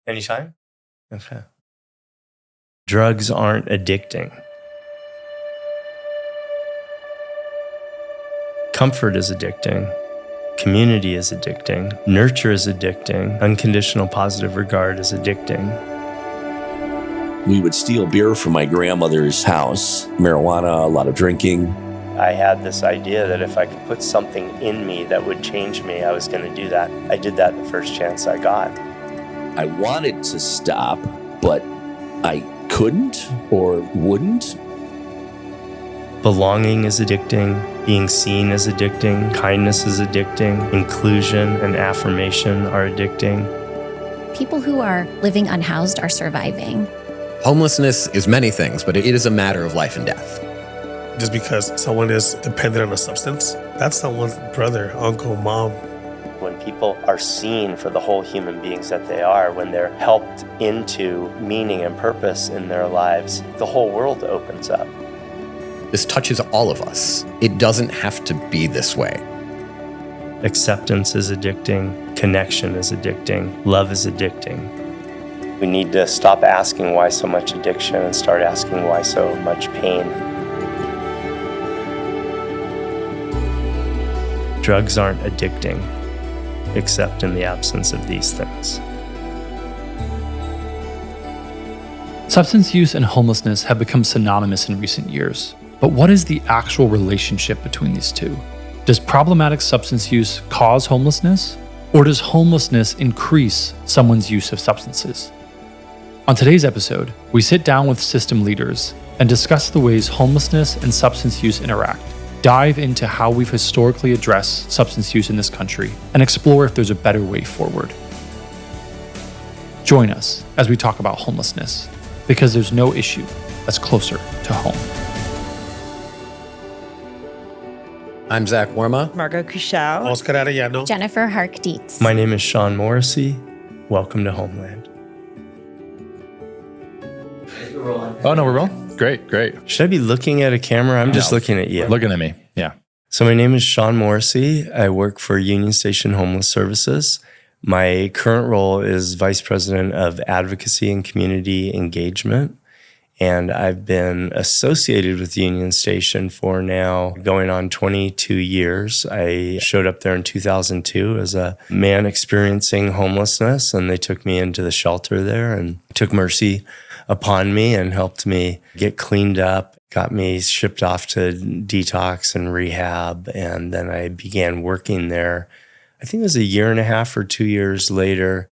Anytime? Okay. Drugs aren't addicting. Comfort is addicting. Community is addicting. Nurture is addicting. Unconditional positive regard is addicting. We would steal beer from my grandmother's house, marijuana, a lot of drinking. I had this idea that if I could put something in me that would change me, I was going to do that. I did that the first chance I got. I wanted to stop, but I couldn't or wouldn't. Belonging is addicting. Being seen is addicting. Kindness is addicting. Inclusion and affirmation are addicting. People who are living unhoused are surviving. Homelessness is many things, but it is a matter of life and death. Just because someone is dependent on a substance, that's someone's brother, uncle, mom. When people are seen for the whole human beings that they are, when they're helped into meaning and purpose in their lives, the whole world opens up. This touches all of us. It doesn't have to be this way. Acceptance is addicting. Connection is addicting. Love is addicting. We need to stop asking why so much addiction and start asking why so much pain. Drugs aren't addicting, except in the absence of these things. Substance use and homelessness have become synonymous in recent years. But what is the actual relationship between these two? Does problematic substance use cause homelessness? Or does homelessness increase someone's use of substances? On today's episode, we sit down with system leaders and discuss the ways homelessness and substance use interact, dive into how we've historically addressed substance use in this country, and explore if there's a better way forward. Join us as we talk about homelessness, because there's no issue that's closer to home. I'm Zach Worma. Margot Kushau. Oscar Arellano. Jennifer Hark-Dietz. My name is Sean Morrissey. Welcome to Homeland. Oh, no, we're rolling? Great. Should I be looking at a camera? I'm just looking at you. Looking at me, yeah. So my name is Sean Morrissey. I work for Union Station Homeless Services. My current role is Vice President of Advocacy and Community Engagement. And I've been associated with Union Station for now going on 22 years. I showed up there in 2002 as a man experiencing homelessness, and they took me into the shelter there and took mercy upon me and helped me get cleaned up, got me shipped off to detox and rehab. And then I began working there. I think it was a year and a half or 2 years later.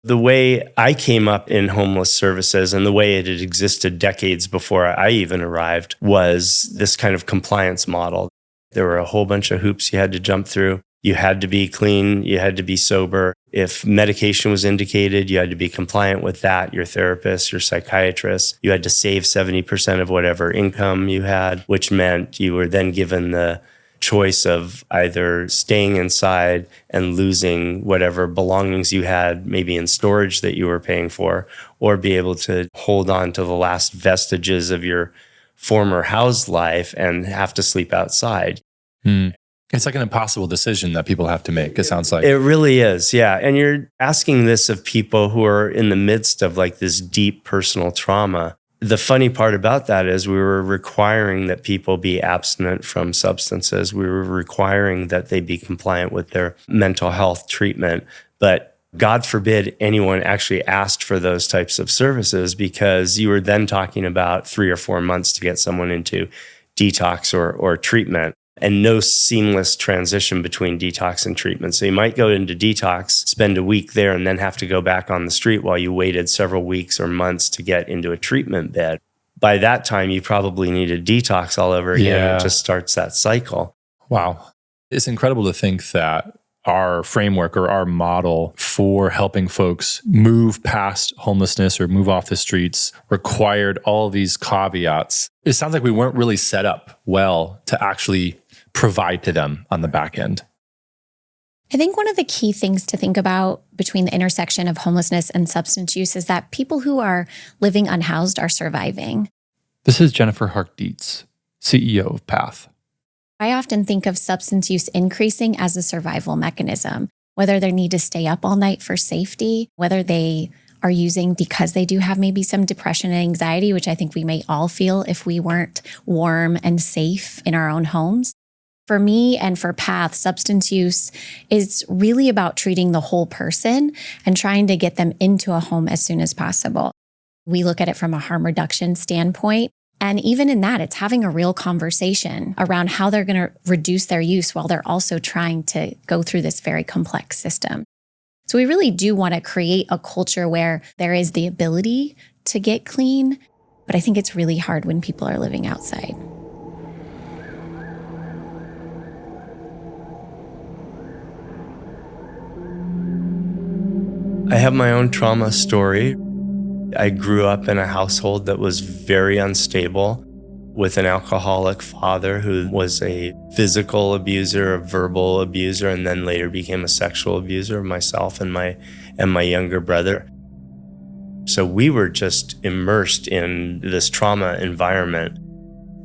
The way I came up in homeless services and the way it had existed decades before I even arrived was this kind of compliance model. There were a whole bunch of hoops you had to jump through. You had to be clean. You had to be sober. If medication was indicated, you had to be compliant with that. Your therapist, your psychiatrist, you had to save 70% of whatever income you had, which meant you were then given the choice of either staying inside and losing whatever belongings you had, maybe in storage that you were paying for, or be able to hold on to the last vestiges of your former house life and have to sleep outside. It's like an impossible decision that people have to make, it sounds like. It really is, yeah. And you're asking this of people who are in the midst of like this deep personal trauma. The funny part about that is we were requiring that people be abstinent from substances. We were requiring that they be compliant with their mental health treatment. But God forbid anyone actually asked for those types of services, because you were then talking about 3 or 4 months to get someone into detox or treatment, and no seamless transition between detox and treatment. So you might go into detox, spend a week there, and then have to go back on the street while you waited several weeks or months to get into a treatment bed. By that time, you probably need a detox all over again. Yeah. It just starts that cycle. Wow. It's incredible to think that our framework or our model for helping folks move past homelessness or move off the streets required all these caveats. It sounds like we weren't really set up well to actually provide to them on the back end. I think one of the key things to think about between the intersection of homelessness and substance use is that people who are living unhoused are surviving. This is Jennifer Hark-Dietz, CEO of PATH. I often think of substance use increasing as a survival mechanism, whether they need to stay up all night for safety, whether they are using because they do have maybe some depression and anxiety, which I think we may all feel if we weren't warm and safe in our own homes. For me and for Path, substance use is really about treating the whole person and trying to get them into a home as soon as possible. We look at it from a harm reduction standpoint. And even in that, it's having a real conversation around how they're going to reduce their use while they're also trying to go through this very complex system. So we really do want to create a culture where there is the ability to get clean, but I think it's really hard when people are living outside. I have my own trauma story. I grew up in a household that was very unstable with an alcoholic father who was a physical abuser, a verbal abuser, and then later became a sexual abuser of myself and my younger brother. So we were just immersed in this trauma environment.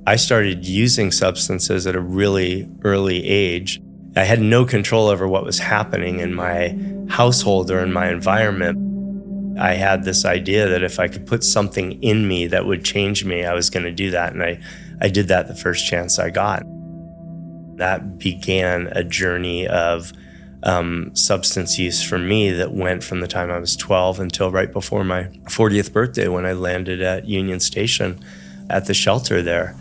I started using substances at a really early age. I had no control over what was happening in my household or in my environment. I had this idea that if I could put something in me that would change me, I was going to do that. And I did that the first chance I got. That began a journey of substance use for me that went from the time I was 12 until right before my 40th birthday when I landed at Union Station at the shelter there.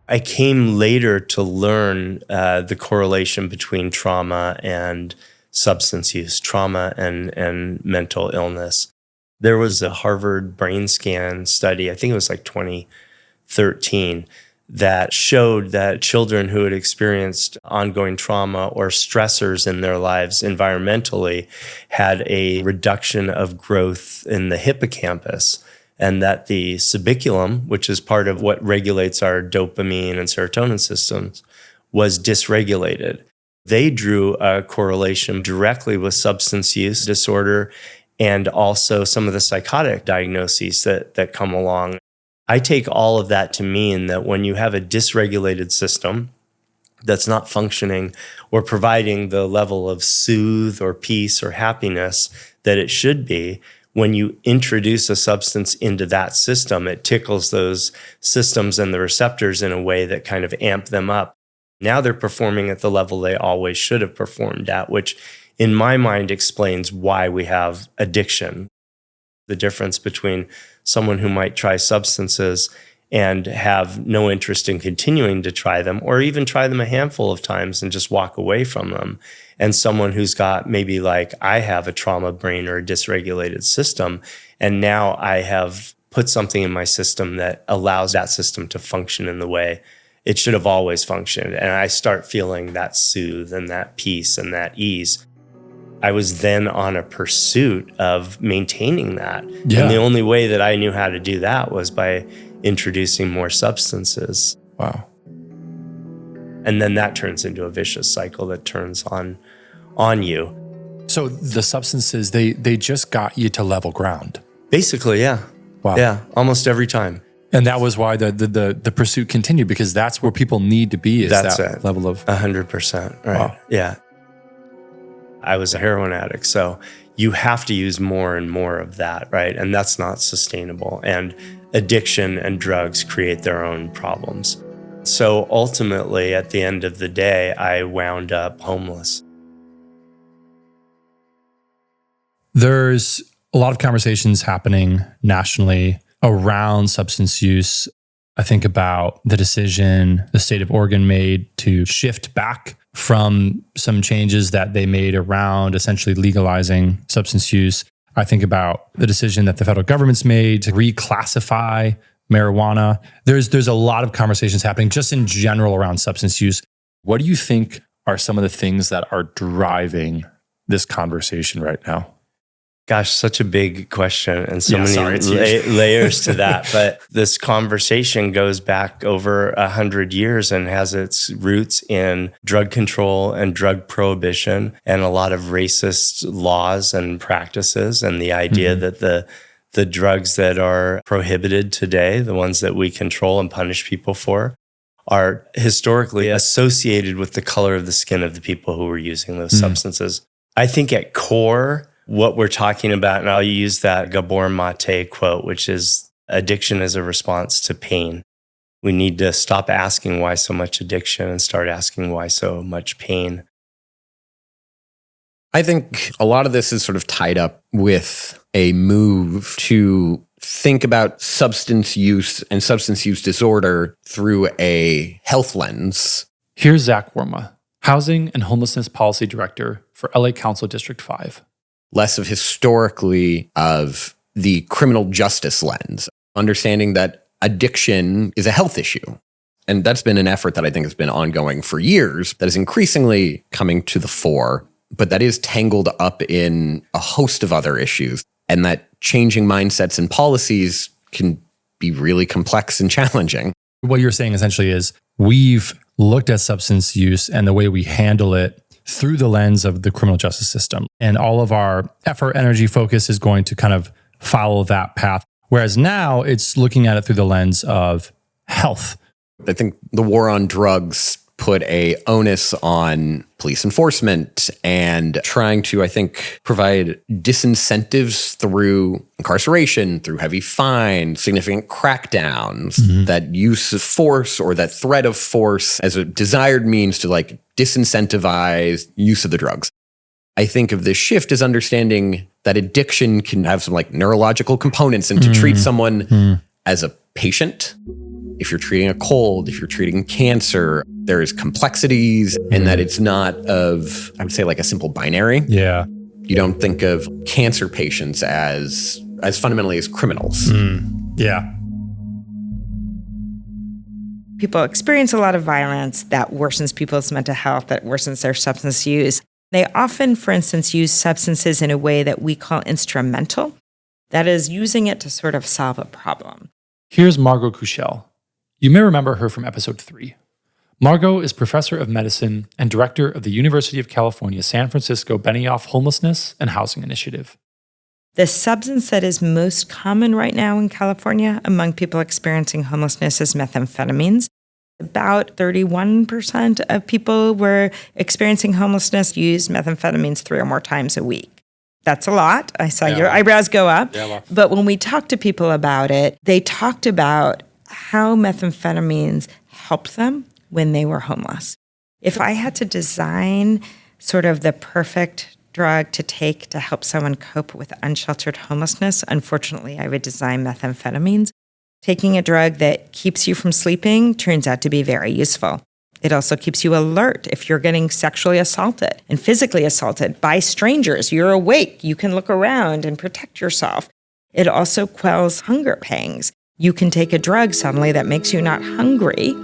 I came later to learn the correlation between trauma and substance use, trauma and mental illness. There was a Harvard brain scan study, I think it was like 2013, that showed that children who had experienced ongoing trauma or stressors in their lives environmentally had a reduction of growth in the hippocampus, and that the subiculum, which is part of what regulates our dopamine and serotonin systems, was dysregulated. They drew a correlation directly with substance use disorder and also some of the psychotic diagnoses that come along. I take all of that to mean that when you have a dysregulated system that's not functioning or providing the level of soothe or peace or happiness that it should be, when you introduce a substance into that system, it tickles those systems and the receptors in a way that kind of amp them up. Now they're performing at the level they always should have performed at, which in my mind explains why we have addiction. The difference between someone who might try substances and have no interest in continuing to try them, or even try them a handful of times and just walk away from them, and someone who's got maybe like I have a trauma brain or a dysregulated system, and now I have put something in my system that allows that system to function in the way it should have always functioned. And I start feeling that soothe and that peace and that ease. I was then on a pursuit of maintaining that. Yeah. And the only way that I knew how to do that was by introducing more substances. Wow. And then that turns into a vicious cycle that turns on you. So the substances, they just got you to level ground. Basically, yeah. Wow. Yeah, almost every time. And that was why the pursuit continued, because that's where people need to be, is That's that it. level of 100%. Right. Wow. Yeah. I was a heroin addict, so you have to use more and more of that, right? And that's not sustainable. And addiction and drugs create their own problems. So ultimately, at the end of the day, I wound up homeless. There's a lot of conversations happening nationally around substance use. I think about the decision the state of Oregon made to shift back from some changes that they made around essentially legalizing substance use. I think about the decision that the federal government's made to reclassify marijuana. There's a lot of conversations happening just in general around substance use. What do you think are some of the things that are driving this conversation right now? Gosh, such a big question and so Yeah, many sorry, it's huge. layers to that. But this conversation goes back over 100 years and has its roots in drug control and drug prohibition and a lot of racist laws and practices, and the idea that the drugs that are prohibited today, the ones that we control and punish people for, are historically associated with the color of the skin of the people who were using those substances. I think at core, what we're talking about, and I'll use that Gabor Mate quote, which is addiction is a response to pain. We need to stop asking why so much addiction and start asking why so much pain. I think a lot of this is sort of tied up with a move to think about substance use and substance use disorder through a health lens. Here's Zach Worma, Housing and Homelessness Policy Director for LA Council District 5. Less of historically of the criminal justice lens, understanding that addiction is a health issue. And that's been an effort that I think has been ongoing for years that is increasingly coming to the fore, but that is tangled up in a host of other issues. And that changing mindsets and policies can be really complex and challenging. What you're saying essentially is we've looked at substance use and the way we handle it through the lens of the criminal justice system. And all of our effort, energy, focus is going to kind of follow that path. Whereas now it's looking at it through the lens of health. I think the war on drugs put a onus on police enforcement and trying to, I think, provide disincentives through incarceration, through heavy fines, significant crackdowns, that use of force or that threat of force as a desired means to like disincentivize use of the drugs. I think of this shift as understanding that addiction can have some like neurological components and to treat someone as a patient. If you're treating a cold, if you're treating cancer, there is complexities and that it's not of, I would say, like a simple binary. Yeah. You don't think of cancer patients as fundamentally as criminals. Yeah. People experience a lot of violence that worsens people's mental health, that worsens their substance use. They often, for instance, use substances in a way that we call instrumental. That is, using it to sort of solve a problem. Here's Margot Kuchel. You may remember her from episode 3. Margot is professor of medicine and director of the University of California, San Francisco Benioff Homelessness and Housing Initiative. The substance that is most common right now in California among people experiencing homelessness is methamphetamines. About 31% of people who are experiencing homelessness use methamphetamines 3 or more times a week. That's a lot. I saw your eyebrows go up. Yeah, but when we talked to people about it, they talked about how methamphetamines helped them when they were homeless. If I had to design sort of the perfect drug to take to help someone cope with unsheltered homelessness, unfortunately, I would design methamphetamines. Taking a drug that keeps you from sleeping turns out to be very useful. It also keeps you alert if you're getting sexually assaulted and physically assaulted by strangers. You're awake. You can look around and protect yourself. It also quells hunger pangs. You can take a drug suddenly that makes you not hungry.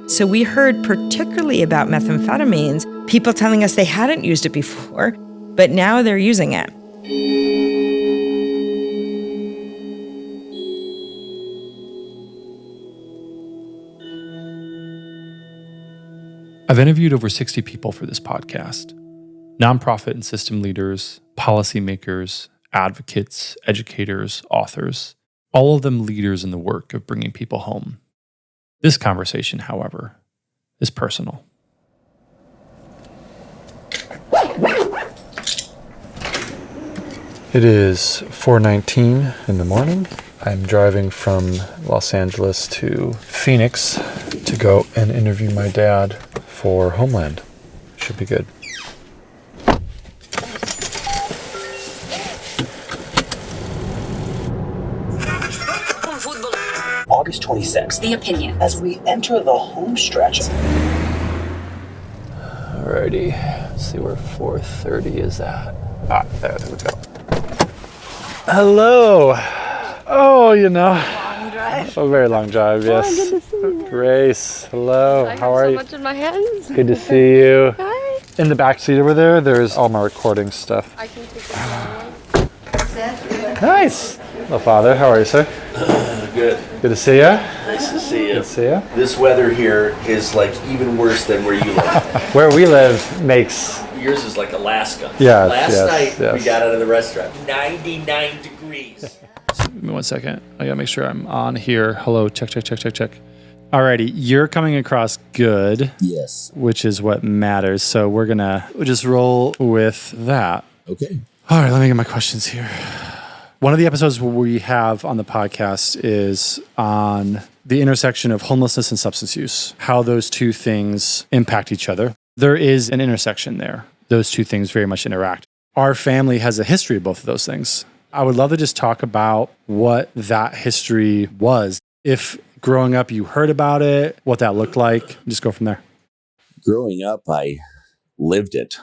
So we heard particularly about methamphetamines, people telling us they hadn't used it before, but now they're using it. I've interviewed over 60 people for this podcast. Nonprofit and system leaders, policymakers, advocates, educators, authors, all of them leaders in the work of bringing people home. This conversation, however, is personal. It is 4:19 in the morning. I'm driving from Los Angeles to Phoenix to go and interview my dad for Homeland. Should be good. August 26th. The opinion. As we enter the home stretch. Alrighty, let's see where 4:30 is at. There we go. Hello. Oh, Long drive. a very long drive, yes. Oh, good to see you. Grace, hello. How are so you? much in my hands. Good to see you. Hi. In the back seat over there's all my recording stuff. I can take it. Nice. Hello, Father. How are you, sir? Good. Good to see you. Nice to see you. Good to see you. This weather here is like even worse than where you live. Where we live makes... Yours is like Alaska. Yes, Last yes, night we yes. got out of the restaurant. 99 degrees. Give me 1 second. I gotta make sure I'm on here. Hello, check. All Alrighty, you're coming across good, Yes. which is what matters. So we'll just roll with that. Okay. All right, let me get my questions here. One of the episodes we have on the podcast is on the intersection of homelessness and substance use, how those two things impact each other. There is an intersection there. Those two things very much interact. Our family has a history of both of those things. I would love to just talk about what that history was. If growing up you heard about it, what that looked like, just go from there. Growing up, I lived it.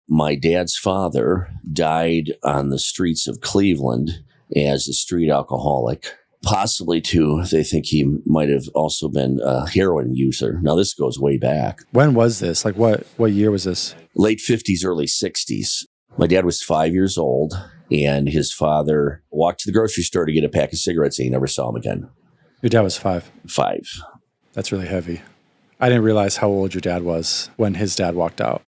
My dad's father died on the streets of Cleveland as a street alcoholic. Possibly, too, they think he might have also been a heroin user. Now, this goes way back. When was this? Like what year was this? Late 50s, early 60s. My dad was 5 years old, and his father walked to the grocery store to get a pack of cigarettes, and he never saw him again. Your dad was 5. 5. That's really heavy. I didn't realize how old your dad was when his dad walked out.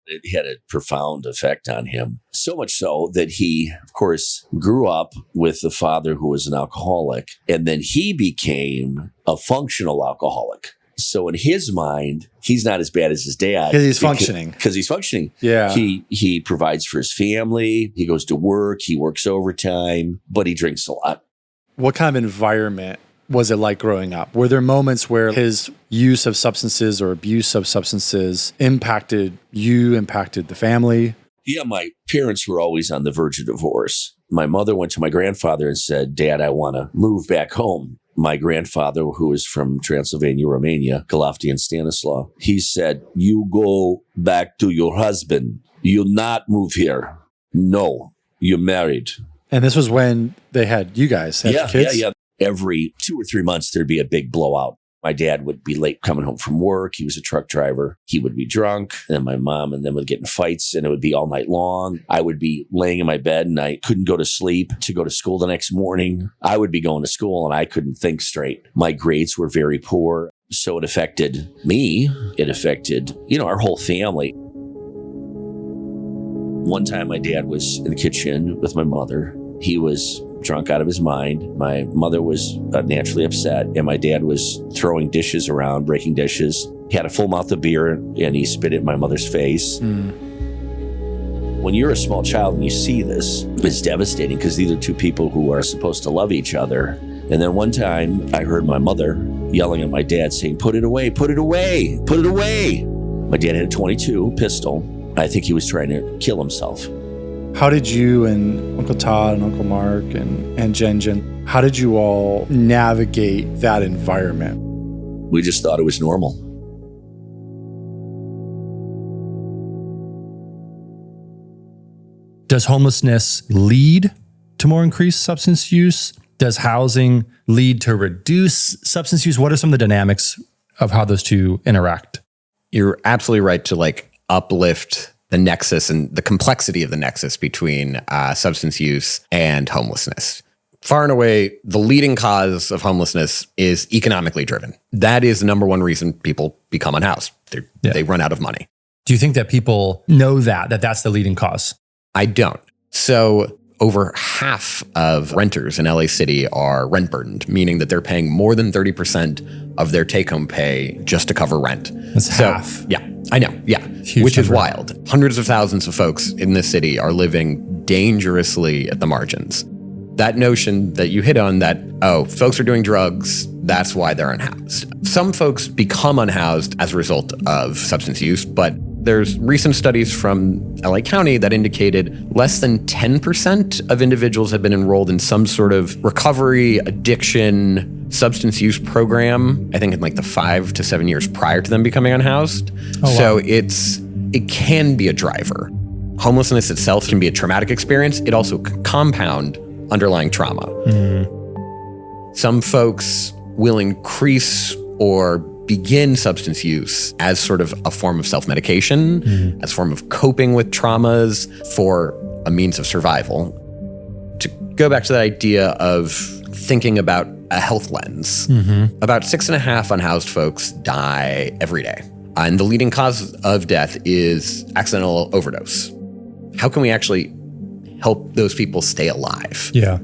It had a profound effect on him. So much so that he, of course, grew up with the father who was an alcoholic, and then he became a functional alcoholic. So in his mind, he's not as bad as his dad. Because he's functioning. Because he's functioning. Yeah. He provides for his family. He goes to work. He works overtime, but he drinks a lot. What kind of environment was it like growing up? Were there moments where his use of substances or abuse of substances impacted you, impacted the family? Yeah, my parents were always on the verge of divorce. My mother went to my grandfather and said, "Dad, I want to move back home." My grandfather, who was from Transylvania, Romania, Galafti Stanislaw, he said, "You go back to your husband. You not move here. No, you're married." And this was when they had you guys had kids? Yeah. Every 2 or 3 months, there'd be a big blowout. My dad would be late coming home from work. He was a truck driver. He would be drunk. And my mom and them would get in fights, and it would be all night long. I would be laying in my bed and I couldn't go to sleep to go to school the next morning. I would be going to school and I couldn't think straight. My grades were very poor. So it affected me. It affected, our whole family. One time my dad was in the kitchen with my mother. He was drunk out of his mind. My mother was naturally upset, and my dad was throwing dishes around, breaking dishes. He had a full mouth of beer, and he spit it in my mother's face. When you're a small child and you see this, it's devastating because these are two people who are supposed to love each other. And then one time I heard my mother yelling at my dad saying, "Put it away, put it away, put it away." My dad had a .22 pistol. I think he was trying to kill himself. How did you and Uncle Todd and Uncle Mark and Jen, how did you all navigate that environment? We just thought it was normal. Does homelessness lead to more increased substance use? Does housing lead to reduced substance use? What are some of the dynamics of how those two interact? You're absolutely right to uplift the nexus and the complexity of the nexus between substance use and homelessness. Far and away, the leading cause of homelessness is economically driven. That is the number one reason people become unhoused. They run out of money. Do you think that people know that that's the leading cause? I don't. So over half of renters in LA City are rent burdened, meaning that they're paying more than 30% of their take-home pay just to cover rent. That's half. Yeah, I know. Yeah, Huge which number. is wild. Hundreds of thousands of folks in this city are living dangerously at the margins. That notion that you hit on that, folks are doing drugs, that's why they're unhoused. Some folks become unhoused as a result of substance use, but there's recent studies from LA County that indicated less than 10% of individuals have been enrolled in some sort of recovery, addiction, substance use program, I think in the 5 to 7 years prior to them becoming unhoused. So it can be a driver. Homelessness itself can be a traumatic experience. It also can compound underlying trauma. Some folks will increase or begin substance use as sort of a form of self-medication, as a form of coping with traumas for a means of survival. To go back to that idea of thinking about a health lens, about 6.5 unhoused folks die every day. And the leading cause of death is accidental overdose. How can we actually help those people stay alive? Yeah.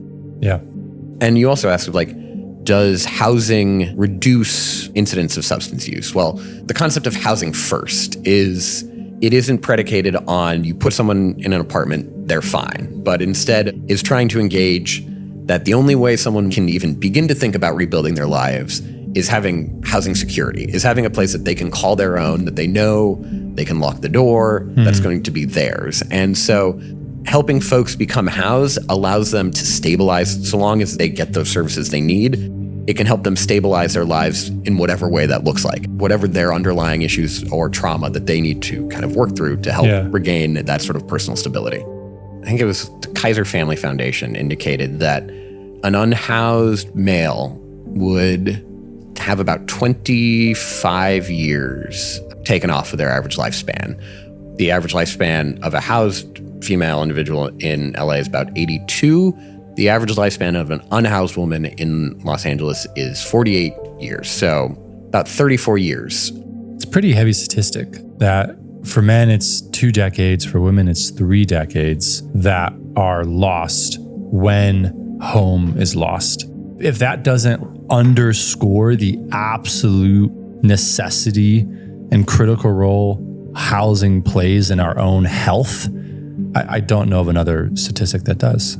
And you also asked, Does housing reduce incidents of substance use? Well, the concept of housing first is it isn't predicated on you put someone in an apartment, they're fine, but instead is trying to engage that the only way someone can even begin to think about rebuilding their lives is having housing security, is having a place that they can call their own, that they know they can lock the door, that's going to be theirs. And so helping folks become housed allows them to stabilize. So long as they get those services they need, it can help them stabilize their lives in whatever way that looks like, whatever their underlying issues or trauma that they need to kind of work through to help regain that sort of personal stability. I think it was the Kaiser Family Foundation indicated that an unhoused male would have about 25 years taken off of their average lifespan. The average lifespan of a housed female individual in LA is about 82. The average lifespan of an unhoused woman in Los Angeles is 48 years. So about 34 years. It's a pretty heavy statistic that for men, it's 2 decades. For women, it's 3 decades that are lost when home is lost. If that doesn't underscore the absolute necessity and critical role housing plays in our own health, I don't know of another statistic that does.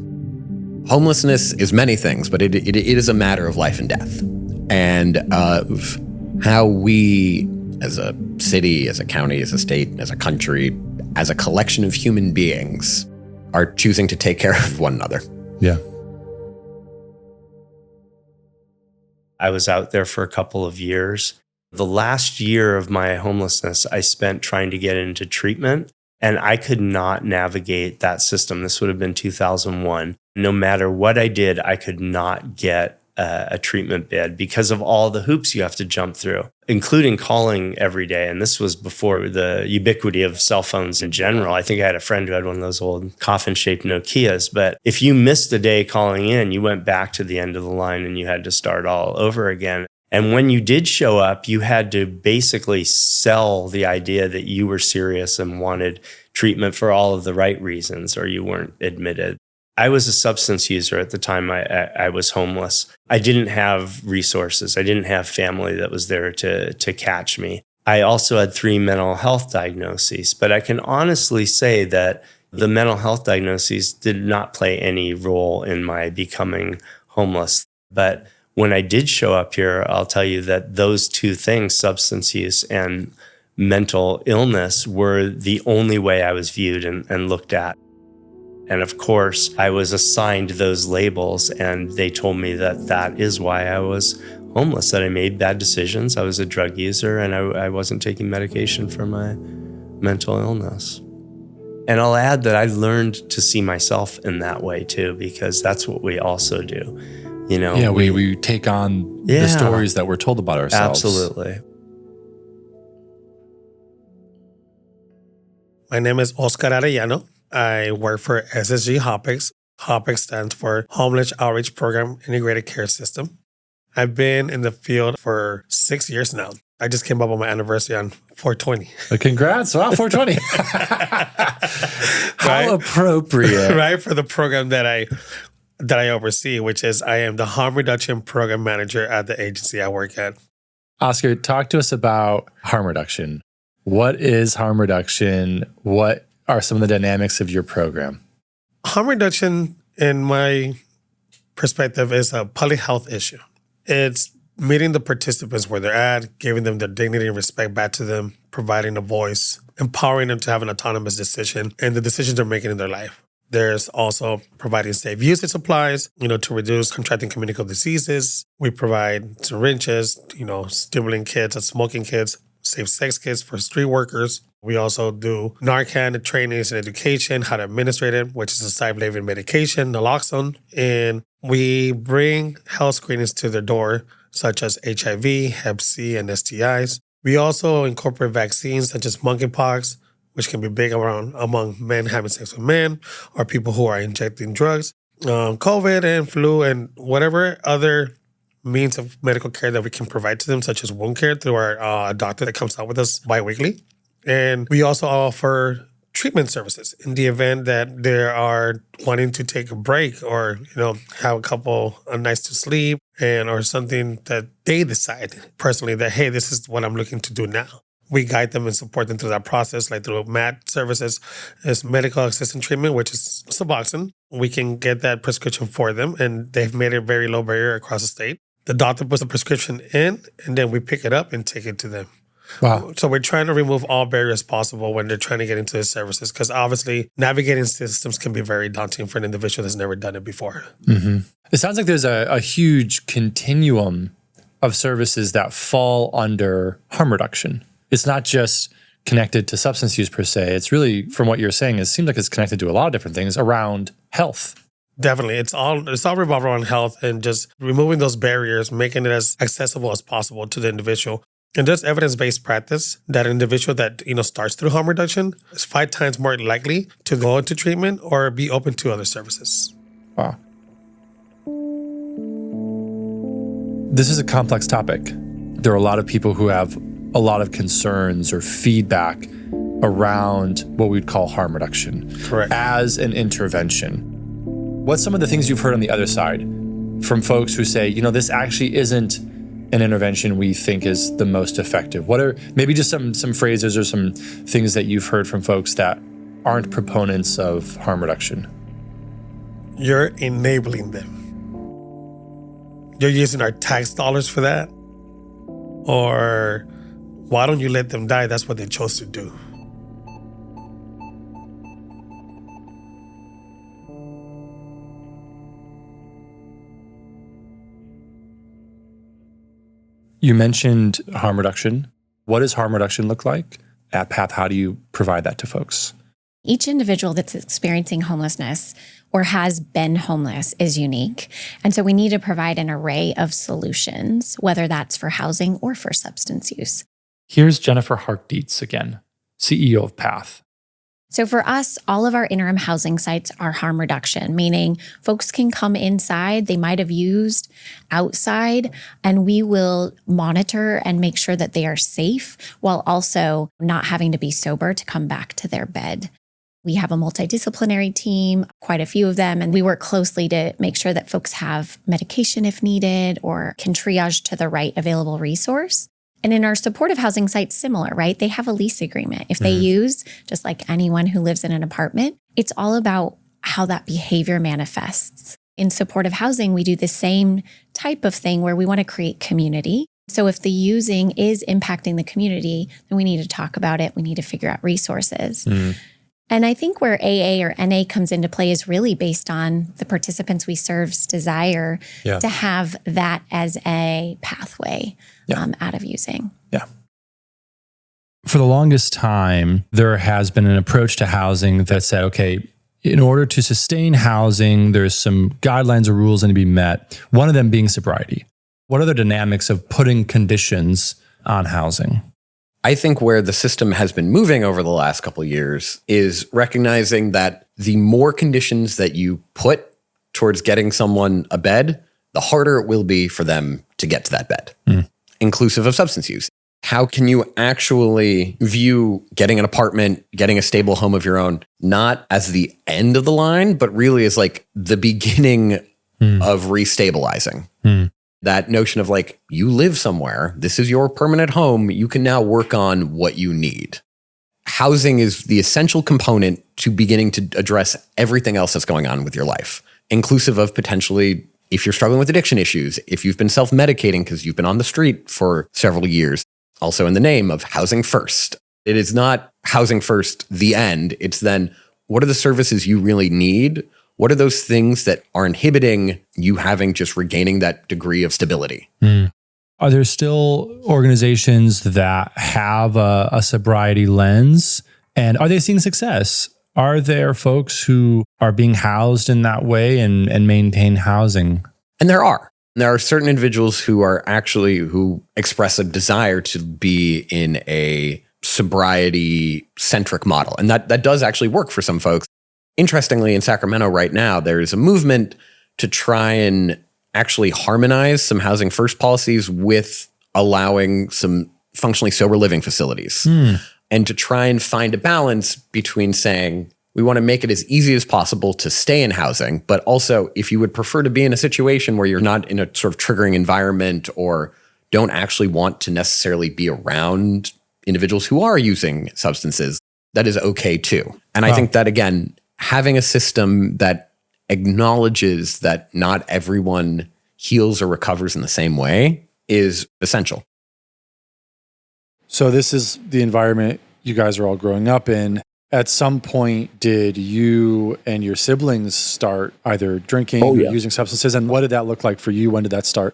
Homelessness is many things, but it is a matter of life and death, and of how we as a city, as a county, as a state, as a country, as a collection of human beings are choosing to take care of one another. Yeah. I was out there for a couple of years. The last year of my homelessness, I spent trying to get into treatment, and I could not navigate that system. This would have been 2001. No matter what I did, I could not get a treatment bed because of all the hoops you have to jump through, including calling every day. And this was before the ubiquity of cell phones in general. I think I had a friend who had one of those old coffin-shaped Nokias. But if you missed a day calling in, you went back to the end of the line and you had to start all over again. And when you did show up, you had to basically sell the idea that you were serious and wanted treatment for all of the right reasons, or you weren't admitted. I was a substance user at the time I was homeless. I didn't have resources. I didn't have family that was there to catch me. I also had 3 mental health diagnoses, but I can honestly say that the mental health diagnoses did not play any role in my becoming homeless. But when I did show up here, I'll tell you that those 2 things, substance use and mental illness, were the only way I was viewed and looked at. And of course, I was assigned those labels, and they told me that that is why I was homeless, that I made bad decisions. I was a drug user, and I wasn't taking medication for my mental illness. And I'll add that I learned to see myself in that way too, because that's what we also do. You know, yeah, we take on the stories that we're told about ourselves. Absolutely. My name is Oscar Arellano. I work for SSG HOPEX. HOPEX stands for Homeless Outreach Program Integrated Care System. I've been in the field for 6 years now. I just came up on my anniversary on 420. Congrats. Wow, 420. How appropriate. Right, for the program that I oversee, which is I am the harm reduction program manager at the agency I work at. Oscar, talk to us about harm reduction. What is harm reduction? What are some of the dynamics of your program? Harm reduction, in my perspective, is a public health issue. It's meeting the participants where they're at, giving them their dignity and respect back to them, providing a voice, empowering them to have an autonomous decision in the decisions they're making in their life. There's also providing safe usage supplies, to reduce contracting communicable diseases. We provide syringes, stimulant kits and smoking kits, safe sex kits for street workers. We also do Narcan trainings and education, how to administer it, which is a safe-living medication, naloxone. And we bring health screenings to their door, such as HIV, Hep C, and STIs. We also incorporate vaccines such as monkeypox, which can be big among men having sex with men, or people who are injecting drugs, COVID and flu, and whatever other means of medical care that we can provide to them, such as wound care through our doctor that comes out with us bi-weekly. And we also offer treatment services in the event that they are wanting to take a break or, have a couple of nights to sleep and or something that they decide personally that, hey, this is what I'm looking to do now. We guide them and support them through that process, like through MAT services, is medical assistant treatment, which is Suboxone. We can get that prescription for them, and they've made it very low barrier across the state. The doctor puts the prescription in, and then we pick it up and take it to them. Wow. So we're trying to remove all barriers possible when they're trying to get into the services, because obviously navigating systems can be very daunting for an individual that's never done it before. It sounds like there's a huge continuum of services that fall under harm reduction. It's not just connected to substance use per se. It's really, from what you're saying, it seems like it's connected to a lot of different things around health. Definitely. It's all revolved around health and just removing those barriers, making it as accessible as possible to the individual. And there's evidence-based practice that an individual that starts through harm reduction is 5 times more likely to go into treatment or be open to other services. Wow. This is a complex topic. There are a lot of people who have a lot of concerns or feedback around what we'd call harm reduction. Correct. As an intervention. What's some of the things you've heard on the other side from folks who say, this actually isn't an intervention we think is the most effective? What are maybe just some phrases or some things that you've heard from folks that aren't proponents of harm reduction? You're enabling them. You're using our tax dollars for that. Or why don't you let them die? That's what they chose to do. You mentioned harm reduction. What does harm reduction look like? At Path, how do you provide that to folks? Each individual that's experiencing homelessness or has been homeless is unique. And so we need to provide an array of solutions, whether that's for housing or for substance use. Here's Jennifer Hark-Dietz again, CEO of Path. So for us, all of our interim housing sites are harm reduction, meaning folks can come inside, they might have used outside, and we will monitor and make sure that they are safe while also not having to be sober to come back to their bed. We have a multidisciplinary team, quite a few of them, and we work closely to make sure that folks have medication if needed or can triage to the right available resource. And in our supportive housing sites, similar, right? They have a lease agreement. If they use, just like anyone who lives in an apartment, it's all about how that behavior manifests. In supportive housing, we do the same type of thing where we want to create community. So if the using is impacting the community, then we need to talk about it. We need to figure out resources. And I think where AA or NA comes into play is really based on the participants we serve's desire to have that as a pathway out of using. Yeah. For the longest time, there has been an approach to housing that said, okay, in order to sustain housing, there's some guidelines or rules that need to be met, one of them being sobriety. What are the dynamics of putting conditions on housing? I think where the system has been moving over the last couple of years is recognizing that the more conditions that you put towards getting someone a bed, the harder it will be for them to get to that bed, inclusive of substance use. How can you actually view getting an apartment, getting a stable home of your own, not as the end of the line, but really as like the beginning of restabilizing? That notion of like, you live somewhere, this is your permanent home, you can now work on what you need. Housing is the essential component to beginning to address everything else that's going on with your life, inclusive of potentially if you're struggling with addiction issues, if you've been self-medicating because you've been on the street for several years, also in the name of housing first. It is not housing first, the end. It's then, what are the services you really need? What are those things that are inhibiting you having just regaining that degree of stability? Are there still organizations that have a sobriety lens? And are they seeing success? Are there folks who are being housed in that way and maintain housing? And there are. There are certain individuals who express a desire to be in a sobriety-centric model. And that does actually work for some folks. Interestingly, in Sacramento right now, there's a movement to try and actually harmonize some housing first policies with allowing some functionally sober living facilities. And to try and find a balance between saying, We want to make it as easy as possible to stay in housing, but also if you would prefer to be in a situation where you're not in a sort of triggering environment or don't actually want to necessarily be around individuals who are using substances, that is okay too. And I think that, again, having a system that acknowledges that not everyone heals or recovers in the same way is essential. So this is the environment you guys are all growing up in. At some point, did you and your siblings start either drinking or using substances? And what did that look like for you? When did that start?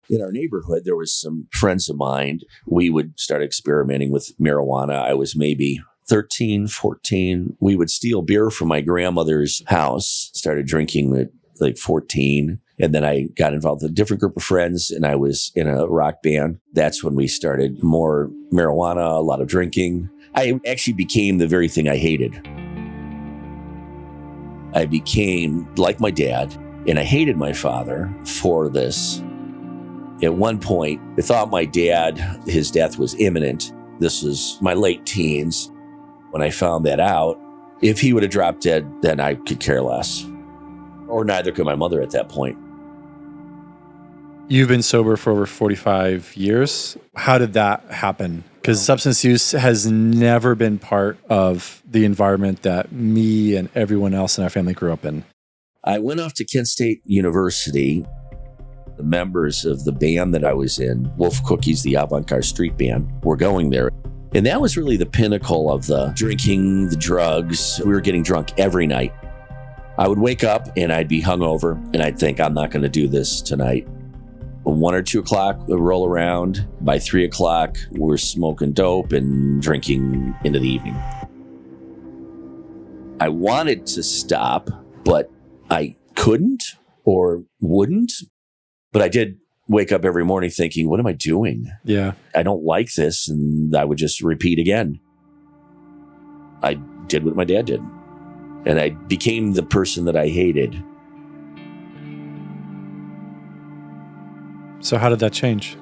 In our neighborhood, there was some friends of mine. We would start experimenting with marijuana. I was maybe 13, 14. We would steal beer from my grandmother's house, started drinking at like 14. And then I got involved with a different group of friends and I was in a rock band. That's when we started more marijuana, a lot of drinking. I actually became the very thing I hated. I became like my dad, and I hated my father for this. At one point, I thought my dad, his death was imminent. This was my late teens. When I found that out, if he would have dropped dead, then I could care less. Or neither could my mother at that point. You've been sober for over 45 years. How did that happen? Because substance use has never been part of the environment that me and everyone else in our family grew up in. I went off to Kent State University. The members of the band that I was in, Wolf Cookies, the avant-garde street band, were going there. And that was really the pinnacle of the drinking, the drugs. We were getting drunk every night. I would wake up and I'd be hungover and I'd think, I'm not going to do this tonight. 1 or 2 o'clock would roll around. By 3 o'clock, we're smoking dope and drinking into the evening. I wanted to stop, but I couldn't or wouldn't. But I did wake up every morning thinking, what am I doing? Yeah. I don't like this. And I would just repeat again. I did what my dad did. And I became the person that I hated. So how did that change?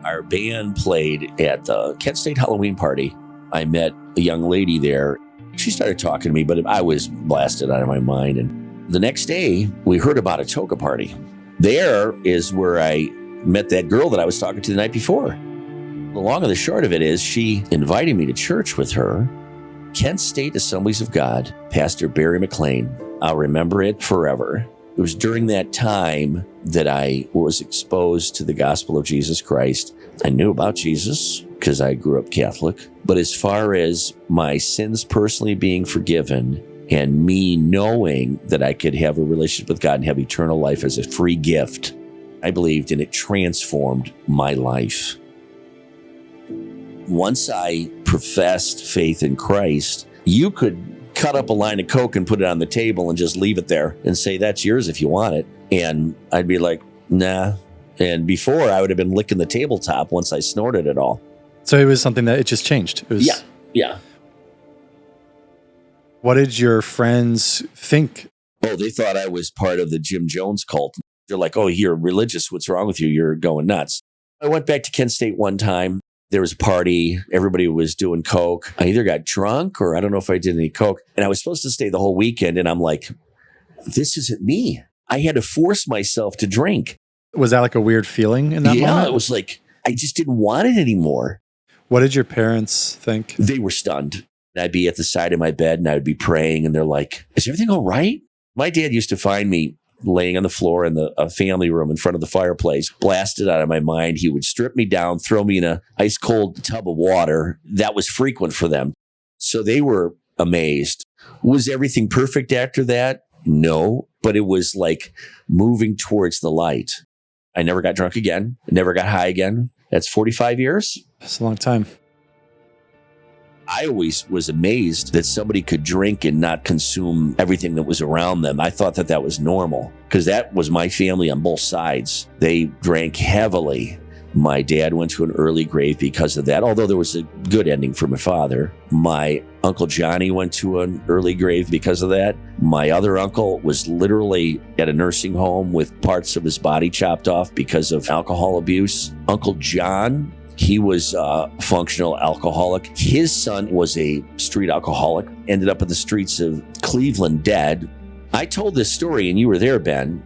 Our band played at the Kent State Halloween party. I met a young lady there. She started talking to me, but I was blasted out of my mind. And the next day, we heard about a toga party. There is where I met that girl that I was talking to the night before. The long and the short of it is she invited me to church with her. Kent State Assemblies of God, Pastor Barry McLean. I'll remember it forever. It was during that time that I was exposed to the gospel of Jesus Christ. I knew about Jesus because I grew up Catholic. But as far as my sins personally being forgiven and me knowing that I could have a relationship with God and have eternal life as a free gift, I believed, and it transformed my life. Once I professed faith in Christ, you could cut up a line of Coke and put it on the table and just leave it there and say, that's yours if you want it. And I'd be like, nah. And before, I would have been licking the tabletop once I snorted it all. So it was something that it just changed. It was, Yeah. What did your friends think? Oh, they thought I was part of the Jim Jones cult. They're like, oh, you're religious. What's wrong with you? You're going nuts. I went back to Kent State one time. There was a party. Everybody was doing Coke. I either got drunk or I don't know if I did any Coke. And I was supposed to stay the whole weekend. And I'm like, this isn't me. I had to force myself to drink. Was that like a weird feeling in that moment? Yeah, it was like, I just didn't want it anymore. What did your parents think? They were stunned. I'd be at the side of my bed and I would be praying and they're like, is everything all right? My dad used to find me laying on the floor in the family room in front of the fireplace, blasted out of my mind. He would strip me down, throw me in a ice cold tub of water. That was frequent for them. So they were amazed. Was everything perfect after that? No, but it was like moving towards the light. I never got drunk again. I never got high again. That's 45 years. That's a long time. I always was amazed that somebody could drink and not consume everything that was around them. I thought that was normal because that was my family on both sides. They drank heavily. My dad went to an early grave because of that, although there was a good ending for my father. My Uncle Johnny went to an early grave because of that. My other uncle was literally at a nursing home with parts of his body chopped off because of alcohol abuse. Uncle John He was a functional alcoholic. His son was a street alcoholic, ended up in the streets of Cleveland dead. I told this story, and you were there, Ben,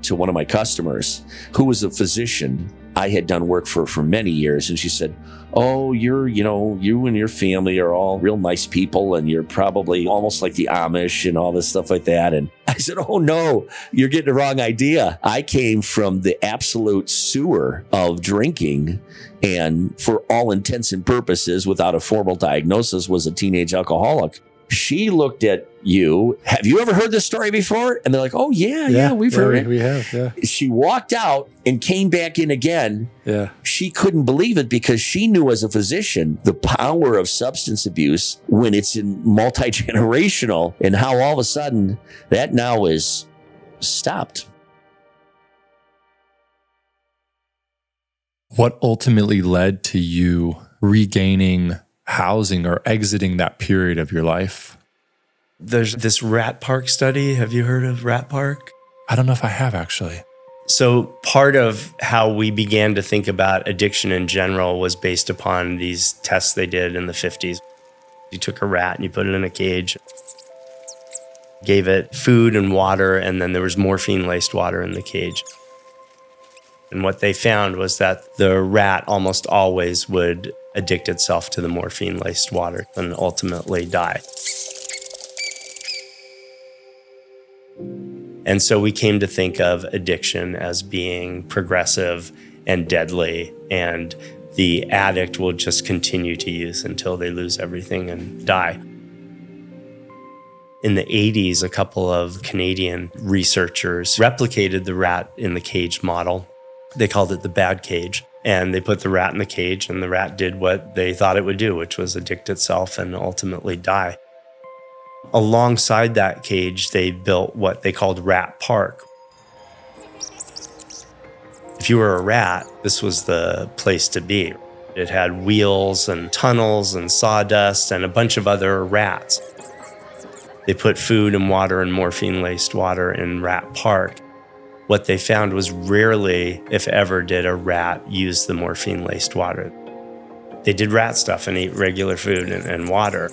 to one of my customers who was a physician I had done work for many years. And she said, oh, you and your family are all real nice people, and you're probably almost like the Amish and all this stuff like that. And I said, oh no, you're getting the wrong idea. I came from the absolute sewer of drinking, and for all intents and purposes, without a formal diagnosis, was a teenage alcoholic. She looked at you. Have you ever heard this story before? And they're like, oh, yeah, we've heard it. We have, yeah. She walked out and came back in again. Yeah. She couldn't believe it because she knew as a physician the power of substance abuse when it's in multi-generational, and how all of a sudden that now is stopped. What ultimately led to you regaining housing or exiting that period of your life? There's this Rat Park study. Have you heard of Rat Park? I don't know if I have, actually. So part of how we began to think about addiction in general was based upon these tests they did in the 50s. You took a rat and you put it in a cage, gave it food and water, and then there was morphine-laced water in the cage. And what they found was that the rat almost always would addict itself to the morphine-laced water and ultimately die. And so we came to think of addiction as being progressive and deadly, and the addict will just continue to use until they lose everything and die. In the 80s, a couple of Canadian researchers replicated the rat in the cage model. They called it the bad cage. And they put the rat in the cage, and the rat did what they thought it would do, which was addict itself and ultimately die. Alongside that cage, they built what they called Rat Park. If you were a rat, this was the place to be. It had wheels and tunnels and sawdust and a bunch of other rats. They put food and water and morphine-laced water in Rat Park. What they found was rarely, if ever, did a rat use the morphine-laced water. They did rat stuff and eat regular food and water.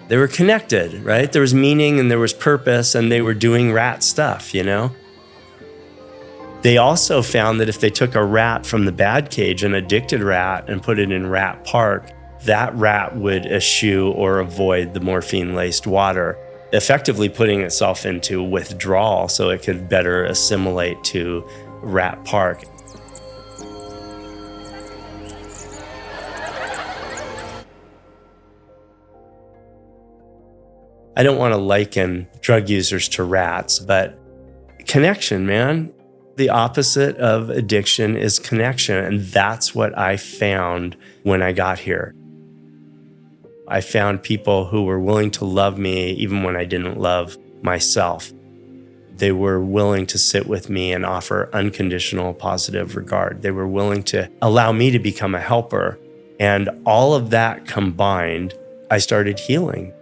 They were connected, right? There was meaning and there was purpose, and they were doing rat stuff, you know? They also found that if they took a rat from the bad cage, an addicted rat, and put it in Rat Park, that rat would eschew or avoid the morphine-laced water, effectively putting itself into withdrawal so it could better assimilate to Rat Park. I don't want to liken drug users to rats, but connection, man. The opposite of addiction is connection, and that's what I found when I got here. I found people who were willing to love me even when I didn't love myself. They were willing to sit with me and offer unconditional positive regard. They were willing to allow me to become a helper. And all of that combined, I started healing.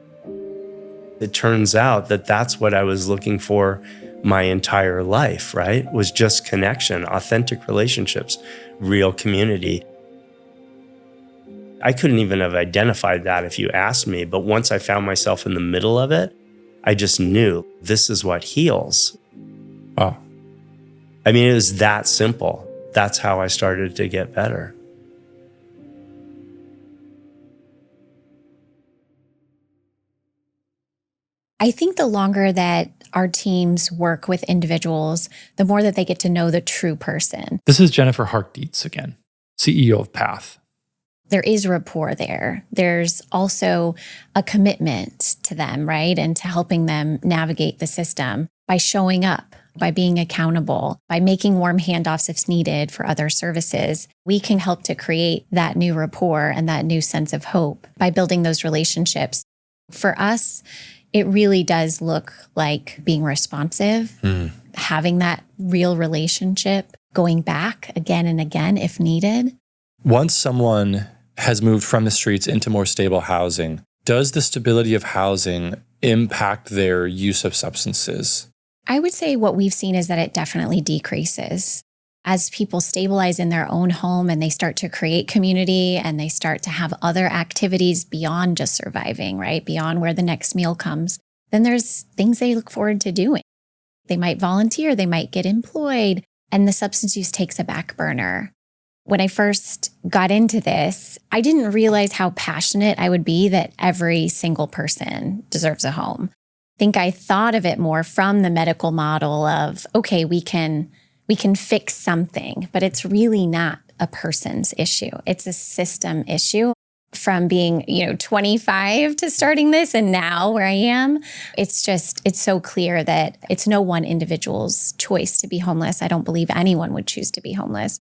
It turns out that that's what I was looking for my entire life, right? Was just connection, authentic relationships, real community. I couldn't even have identified that if you asked me, but once I found myself in the middle of it, I just knew this is what heals. Wow. I mean, it was that simple. That's how I started to get better. I think the longer that our teams work with individuals, the more that they get to know the true person. This is Jennifer Hark-Dietz again, CEO of Path. There is rapport there. There's also a commitment to them, right? And to helping them navigate the system by showing up, by being accountable, by making warm handoffs if needed for other services. We can help to create that new rapport and that new sense of hope by building those relationships. For us, it really does look like being responsive, having that real relationship, going back again and again if needed. Once someone has moved from the streets into more stable housing, does the stability of housing impact their use of substances? I would say what we've seen is that it definitely decreases. As people stabilize in their own home and they start to create community and they start to have other activities beyond just surviving, right? Beyond where the next meal comes, then there's things they look forward to doing. They might volunteer, they might get employed, and the substance use takes a back burner. When I first got into this, I didn't realize how passionate I would be that every single person deserves a home. I think I thought of it more from the medical model of, okay, we can fix something, but it's really not a person's issue. It's a system issue. From being, 25 to starting this and now where I am, it's so clear that it's no one individual's choice to be homeless. I don't believe anyone would choose to be homeless.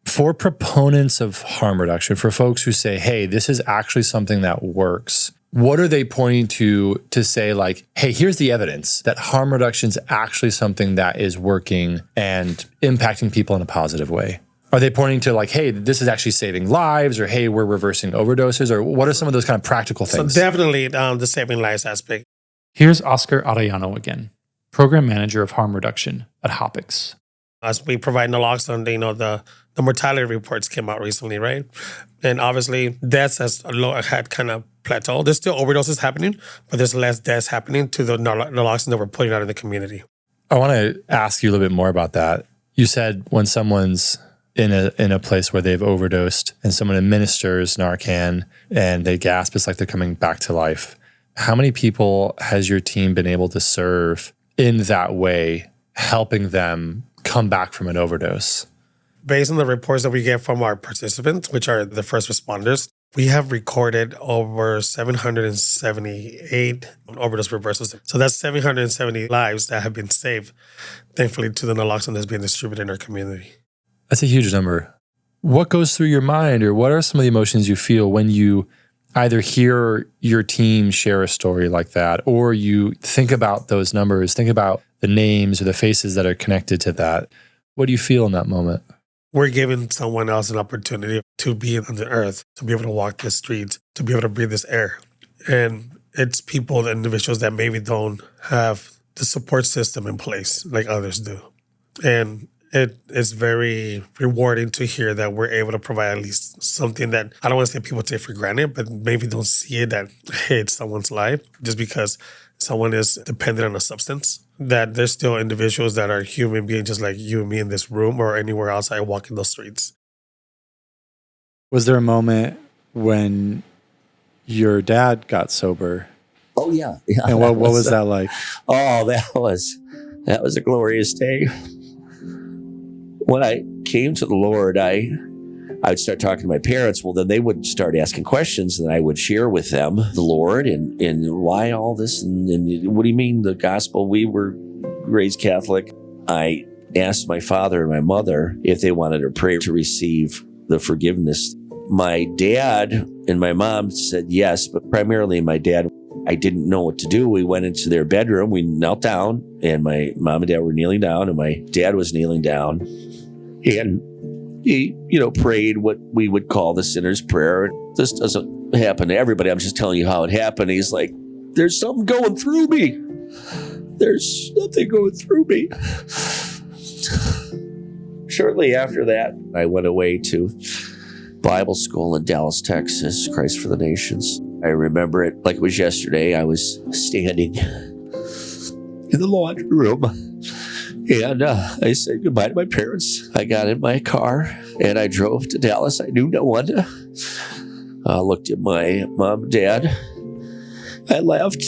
For proponents of harm reduction, for folks who say, hey, this is actually something that works, what are they pointing to say like, hey, here's the evidence that harm reduction is actually something that is working and impacting people in a positive way? Are they pointing to like, hey, this is actually saving lives, or hey, we're reversing overdoses, or what are some of those kind of practical things? So definitely the saving lives aspect. Here's Oscar Arellano again, Program Manager of Harm Reduction at Hopix. As we provide naloxone, the mortality reports came out recently, right? And obviously, deaths had kind of plateaued. There's still overdoses happening, but there's less deaths happening to the naloxone that we're putting out in the community. I want to ask you a little bit more about that. You said when someone's in a place where they've overdosed and someone administers Narcan and they gasp, it's like they're coming back to life. How many people has your team been able to serve in that way, helping them come back from an overdose? Based on the reports that we get from our participants, which are the first responders, we have recorded over 778 overdose reversals. So that's 770 lives that have been saved, thankfully, to the naloxone that's being distributed in our community. That's a huge number. What goes through your mind, or what are some of the emotions you feel when you either hear your team share a story like that, or you think about those numbers, think about the names or the faces that are connected to that? What do you feel in that moment? We're giving someone else an opportunity to be on the earth, to be able to walk the streets, to be able to breathe this air. And it's people, individuals that maybe don't have the support system in place like others do. And it is very rewarding to hear that we're able to provide at least something that I don't want to say people take for granted, but maybe don't see it that, hey, it's someone's life just because someone is dependent on a substance. That there's still individuals that are human beings just like you and me in this room or anywhere else I walk in those streets. Was there a moment when your dad got sober? Oh, yeah. And what was that like? Oh, that was a glorious day. When I came to the Lord, I would start talking to my parents. Well, then they would start asking questions, and I would share with them the Lord and why all this, and what do you mean the gospel? We were raised Catholic. I asked my father and my mother if they wanted to pray to receive the forgiveness. My dad and my mom said yes, but primarily my dad. I didn't know what to do. We went into their bedroom. We knelt down, and my mom and dad were kneeling down, and my dad was kneeling down. And he, prayed what we would call the sinner's prayer. This doesn't happen to everybody. I'm just telling you how it happened. He's like, there's something going through me. There's nothing going through me. Shortly after that, I went away to Bible school in Dallas, Texas, Christ for the Nations. I remember it like it was yesterday. I was standing in the laundry room, and I said goodbye to my parents. I got in my car, and I drove to Dallas. I knew no one. I looked at my mom and dad. I left,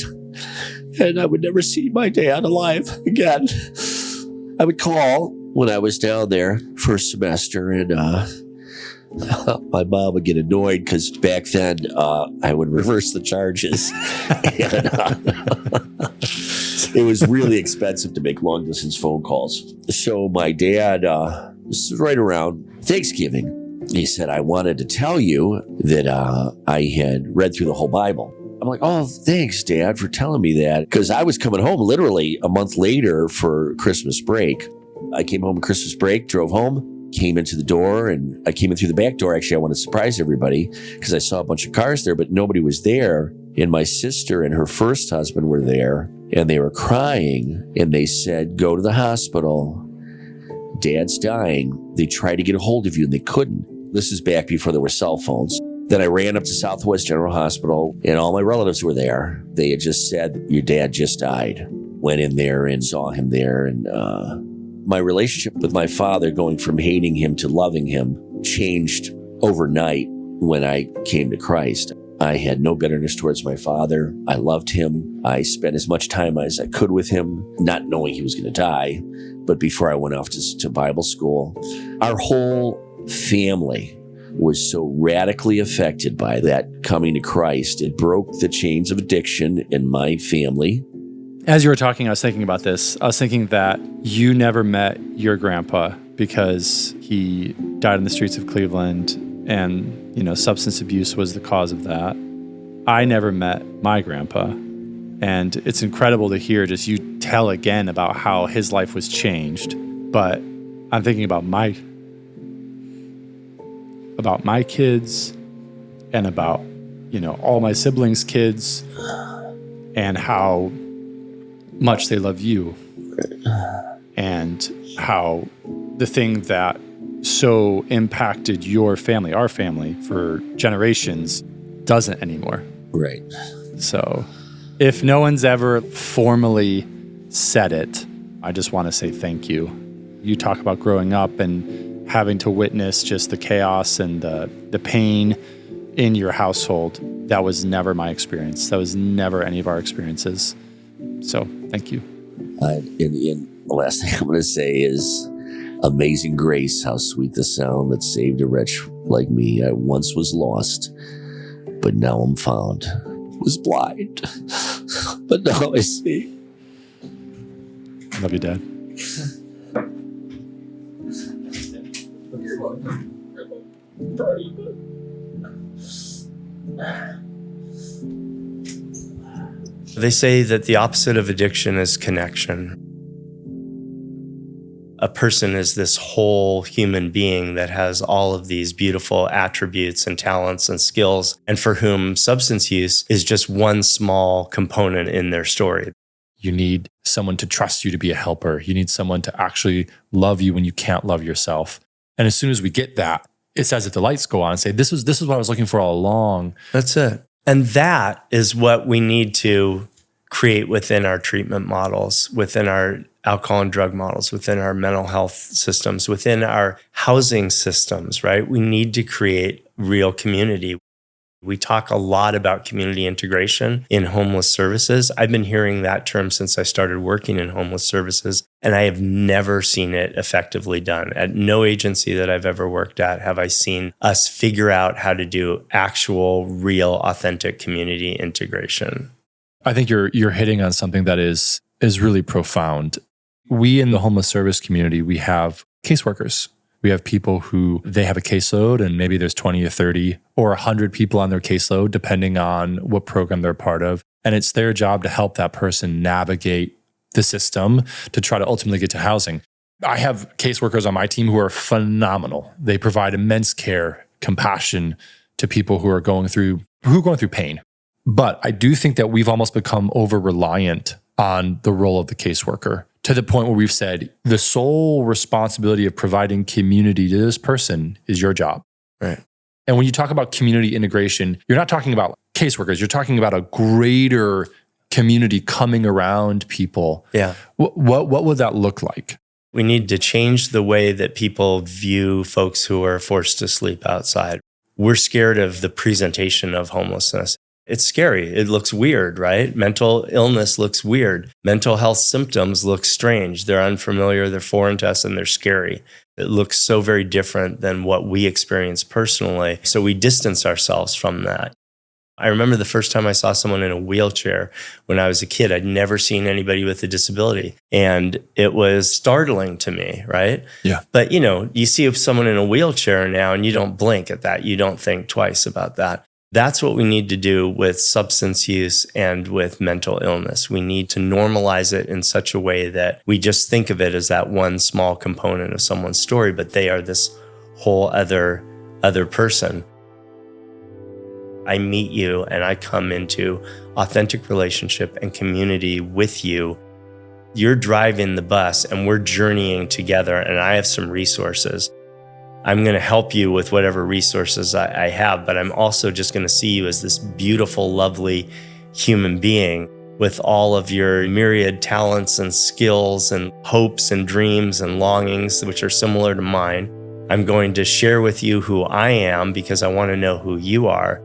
and I would never see my dad alive again. I would call when I was down there first semester, and my mom would get annoyed because back then I would reverse the charges. And, it was really expensive to make long distance phone calls. So my dad, this was right around Thanksgiving, he said, I wanted to tell you that I had read through the whole Bible. I'm like, oh, thanks, Dad, for telling me that. Because I was coming home literally a month later for Christmas break. I came home on Christmas break, drove home, came into the door, and I came in through the back door. Actually, I wanted to surprise everybody because I saw a bunch of cars there, but nobody was there. And my sister and her first husband were there, and they were crying, and they said, go to the hospital. Dad's dying. They tried to get a hold of you and they couldn't. This is back before there were cell phones. Then I ran up to Southwest General Hospital and all my relatives were there. They had just said, your dad just died. Went in there and saw him there. And my relationship with my father, going from hating him to loving him, changed overnight when I came to Christ. I had no bitterness towards my father. I loved him. I spent as much time as I could with him, not knowing he was going to die. But before I went off to Bible school, our whole family was so radically affected by that coming to Christ. It broke the chains of addiction in my family. As you were talking, I was thinking about this. I was thinking that you never met your grandpa because he died in the streets of Cleveland and, substance abuse was the cause of that. I never met my grandpa. And it's incredible to hear just you tell again about how his life was changed. But I'm thinking about my kids and about, all my siblings' kids and how much they love you and how the thing that so impacted your family, our family, for generations doesn't anymore. Right. So if no one's ever formally said it, I just want to say thank you. You talk about growing up and having to witness just the chaos and the pain in your household. That was never my experience. That was never any of our experiences. So thank you. And the last thing I'm going to say is, amazing grace, how sweet the sound that saved a wretch like me. I once was lost, but now I'm found. Was blind, but now I see. Love you, Dad. They say that the opposite of addiction is connection. A person is this whole human being that has all of these beautiful attributes and talents and skills, and for whom substance use is just one small component in their story. You need someone to trust you to be a helper. You need someone to actually love you when you can't love yourself. And as soon as we get that, it's as if the lights go on and say, this is what I was looking for all along. That's it. And that is what we need to create within our treatment models, within our alcohol and drug models, within our mental health systems, within our housing systems, right? We need to create real community. We talk a lot about community integration in homeless services. I've been hearing that term since I started working in homeless services, and I have never seen it effectively done. At no agency that I've ever worked at have I seen us figure out how to do actual, real, authentic community integration. I think you're hitting on something that is really profound. We in the homeless service community, we have caseworkers. We have people who they have a caseload and maybe there's 20 or 30 or 100 people on their caseload, depending on what program they're part of. And it's their job to help that person navigate the system to try to ultimately get to housing. I have caseworkers on my team who are phenomenal. They provide immense care, compassion to people who are going through pain. But I do think that we've almost become over-reliant on the role of the caseworker, to the point where we've said the sole responsibility of providing community to this person is your job. Right. And when you talk about community integration, you're not talking about caseworkers. You're talking about a greater community coming around people. Yeah. What would that look like? We need to change the way that people view folks who are forced to sleep outside. We're scared of the presentation of homelessness. It's scary. It looks weird, right? Mental illness looks weird. Mental health symptoms look strange. They're unfamiliar, they're foreign to us, and they're scary. It looks so very different than what we experience personally. So we distance ourselves from that. I remember the first time I saw someone in a wheelchair when I was a kid. I'd never seen anybody with a disability. And it was startling to me, right? Yeah. But, you see someone in a wheelchair now and you don't blink at that. You don't think twice about that. That's what we need to do with substance use and with mental illness. We need to normalize it in such a way that we just think of it as that one small component of someone's story, but they are this whole other person. I meet you and I come into authentic relationship and community with you. You're driving the bus and we're journeying together, and I have some resources. I'm going to help you with whatever resources I have, but I'm also just going to see you as this beautiful, lovely human being with all of your myriad talents and skills and hopes and dreams and longings, which are similar to mine. I'm going to share with you who I am because I want to know who you are.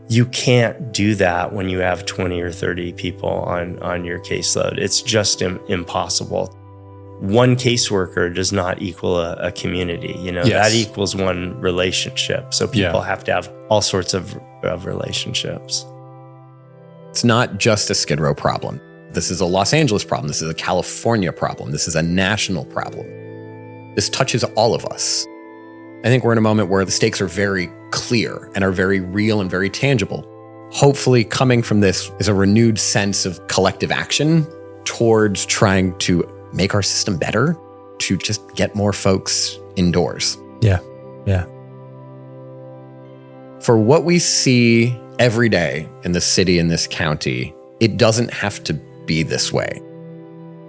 You can't do that when you have 20 or 30 people on your caseload. It's just impossible. One caseworker does not equal a community. That equals one relationship. So people have to have all sorts of relationships. It's not just a Skid Row problem. This is a Los Angeles problem. This is a California problem. This is a national problem. This touches all of us. I think we're in a moment where the stakes are very clear and are very real and very tangible. Hopefully, coming from this is a renewed sense of collective action towards trying to make our system better, to just get more folks indoors. Yeah. For what we see every day in the city, in this county, it doesn't have to be this way.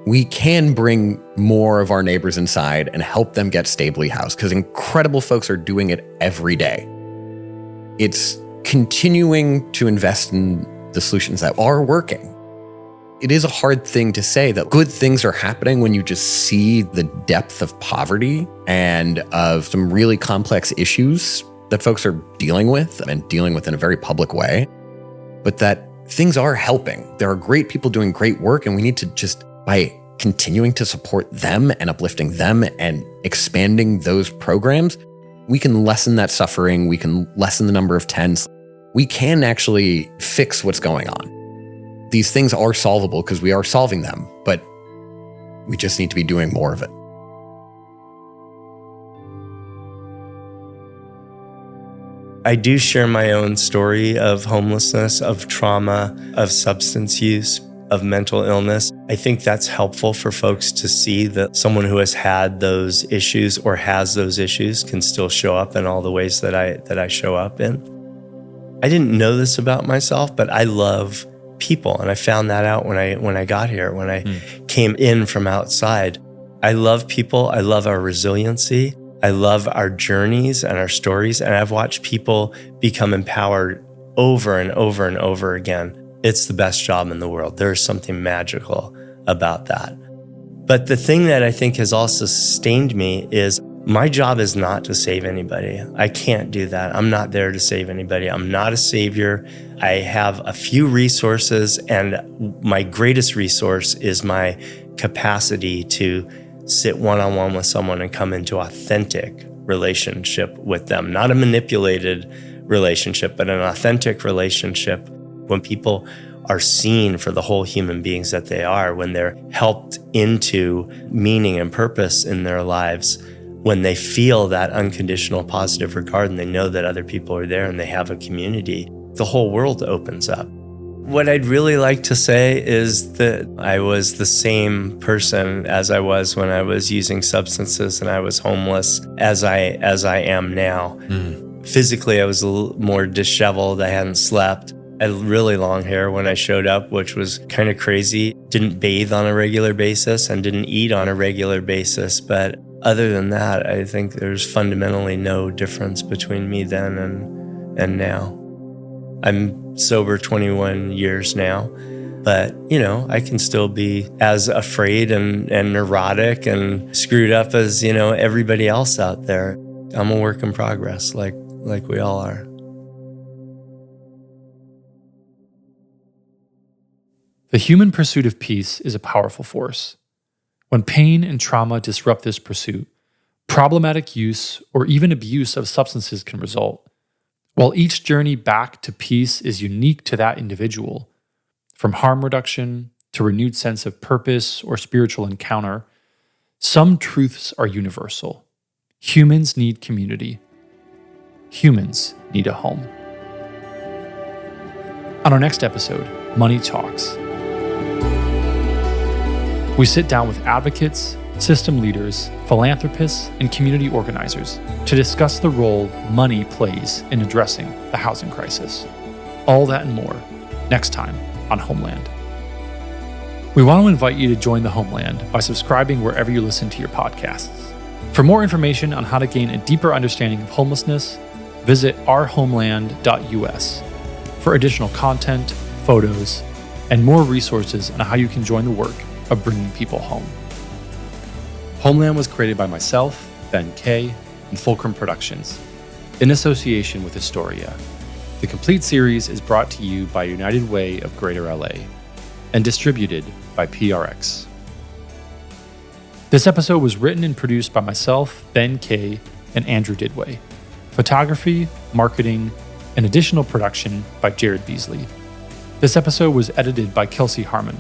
We can bring more of our neighbors inside and help them get stably housed because incredible folks are doing it every day. It's continuing to invest in the solutions that are working. It is a hard thing to say that good things are happening when you just see the depth of poverty and of some really complex issues that folks are dealing with and dealing with in a very public way, but that things are helping. There are great people doing great work, and we need to just, by continuing to support them and uplifting them and expanding those programs, we can lessen that suffering. We can lessen the number of tents. We can actually fix what's going on. These things are solvable because we are solving them, but we just need to be doing more of it. I do share my own story of homelessness, of trauma, of substance use, of mental illness. I think that's helpful for folks to see that someone who has had those issues or has those issues can still show up in all the ways that I show up in. I didn't know this about myself, but I love people, and I found that out when I got here, when I came in from outside. I love people. I love our resiliency. I love our journeys and our stories, and I've watched people become empowered over and over and over again. It's the best job in the world. There's something magical about that. But the thing that I think has also sustained me is my job is not to save anybody. I can't do that. I'm not there to save anybody. I'm not a savior. I have a few resources, and my greatest resource is my capacity to sit one-on-one with someone and come into authentic relationship with them. Not a manipulated relationship, but an authentic relationship when people are seen for the whole human beings that they are, when they're helped into meaning and purpose in their lives, when they feel that unconditional positive regard and they know that other people are there and they have a community, the whole world opens up. What I'd really like to say is that I was the same person as I was when I was using substances and I was homeless as I am now. Physically, I was a little more disheveled. I hadn't slept. I had really long hair when I showed up, which was kind of crazy. Didn't bathe on a regular basis and didn't eat on a regular basis. But other than that, I think there's fundamentally no difference between me then and now. I'm sober 21 years now, but I can still be as afraid and neurotic and screwed up as, everybody else out there. I'm a work in progress, like we all are. The human pursuit of peace is a powerful force. When pain and trauma disrupt this pursuit, problematic use or even abuse of substances can result. While each journey back to peace is unique to that individual, from harm reduction to renewed sense of purpose or spiritual encounter, some truths are universal. Humans need community. Humans need a home. On our next episode, Money Talks, we sit down with advocates, system leaders, philanthropists, and community organizers to discuss the role money plays in addressing the housing crisis. All that and more next time on Homeland. We want to invite you to join the Homeland by subscribing wherever you listen to your podcasts. For more information on how to gain a deeper understanding of homelessness, visit ourhomeland.us for additional content, photos, and more resources on how you can join the work of bringing people home. Homeland was created by myself, Ben Kay, and Fulcrum Productions, in association with Historia. The complete series is brought to you by United Way of Greater LA and distributed by PRX. This episode was written and produced by myself, Ben Kay, and Andrew Didway. Photography, marketing, and additional production by Jared Beasley. This episode was edited by Kelsey Harmon.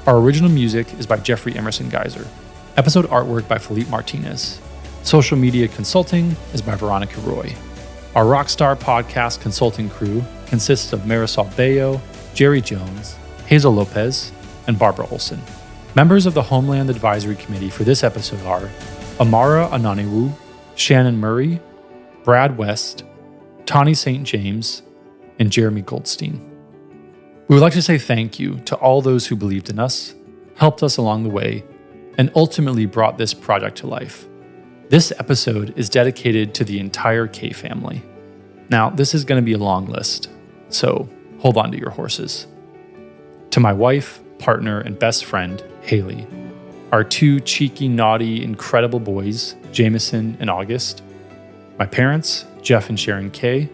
Our original music is by Jeffrey Emerson Geyser. Episode artwork by Philippe Martinez. Social media consulting is by Veronica Roy. Our Rockstar Podcast consulting crew consists of Marisol Bayo, Jerry Jones, Hazel Lopez, and Barbara Olson. Members of the Homeland Advisory Committee for this episode are Amara Ananiwu, Shannon Murray, Brad West, Tawny St. James, and Jeremy Goldstein. We would like to say thank you to all those who believed in us, helped us along the way, and ultimately brought this project to life. This episode is dedicated to the entire K family. Now, this is going to be a long list, so hold on to your horses. To my wife, partner, and best friend, Haley, our two cheeky, naughty, incredible boys, Jameson and August, my parents, Jeff and Sharon Kay,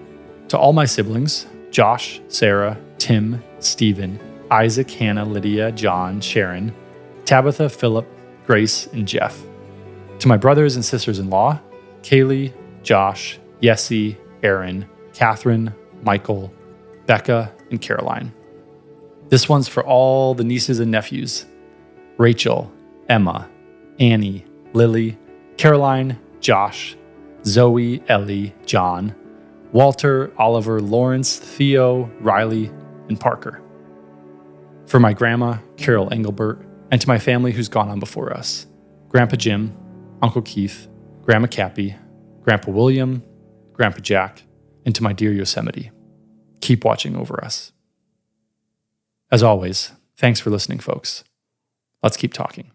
to all my siblings, Josh, Sarah, Tim, Stephen, Isaac, Hannah, Lydia, John, Sharon, Tabitha, Philip, Grace, and Jeff. To my brothers and sisters-in-law, Kaylee, Josh, Yessie, Aaron, Catherine, Michael, Becca, and Caroline. This one's for all the nieces and nephews, Rachel, Emma, Annie, Lily, Caroline, Josh, Zoe, Ellie, John, Walter, Oliver, Lawrence, Theo, Riley, and Parker. For my grandma, Carol Engelbert, and to my family who's gone on before us, Grandpa Jim, Uncle Keith, Grandma Cappy, Grandpa William, Grandpa Jack, and to my dear Yosemite. Keep watching over us. As always, thanks for listening, folks. Let's keep talking.